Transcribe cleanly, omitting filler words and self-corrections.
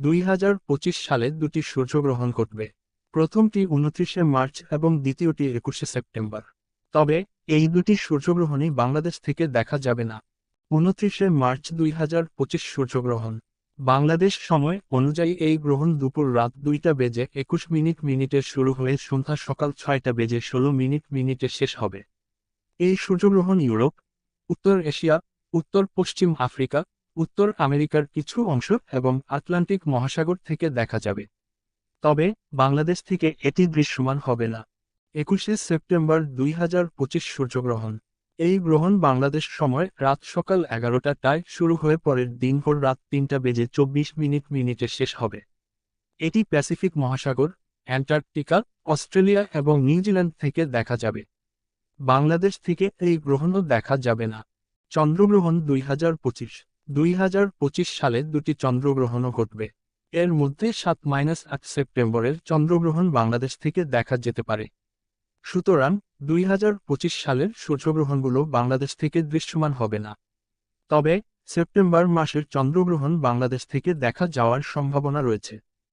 2025 সালে দুটি সূর্যগ্রহণ ঘটবে। প্রথমটি 29শে মার্চ এবং দ্বিতীয়টি 21শে সেপ্টেম্বর। তবে এই দুটি সূর্যগ্রহণই বাংলাদেশ থেকে দেখা যাবে না। 29শে মার্চ 2025 সূর্যগ্রহণ। বাংলাদেশ সময় অনুযায়ী এই গ্রহণ দুপুর রাত 2:21 মিনিটে শুরু হয়ে সন্ধ্যা সকাল 6:16 মিনিটে শেষ হবে। এই সূর্যগ্রহণ ইউরোপ, উত্তর এশিয়া, উত্তর পশ্চিম আফ্রিকা, উত্তর আমেরিকার কিছু অংশ এবং আটলান্টিক মহাসাগর থেকে দেখা যাবে। তবে বাংলাদেশ থেকে এটি দৃশ্যমান হবে না। 21শে সেপ্টেম্বর 2025 সূর্যগ্রহণ। এই গ্রহণ বাংলাদেশ সময় রাত সকাল 11টায় শুরু হয়ে পরের দিন ভোর রাত 3:24 মিনিটে শেষ হবে। এটি প্যাসিফিক মহাসাগর, অ্যান্টার্কটিকা, অস্ট্রেলিয়া এবং নিউজিল্যান্ড থেকে দেখা যাবে। বাংলাদেশ থেকে এই গ্রহণও দেখা যাবে না। চন্দ্রগ্রহণ 2025 সালে দুটি চন্দ্রগ্রহণও ঘটবে। এর মধ্যে 7-8 সেপ্টেম্বরের চন্দ্রগ্রহণ বাংলাদেশ থেকে দেখা যেতে পারে। সুতরাং 2025 সালের সূর্যগ্রহণগুলো বাংলাদেশ থেকে দৃশ্যমান হবে না। তবে সেপ্টেম্বর মাসের চন্দ্রগ্রহণ বাংলাদেশ থেকে দেখা যাওয়ার সম্ভাবনা রয়েছে।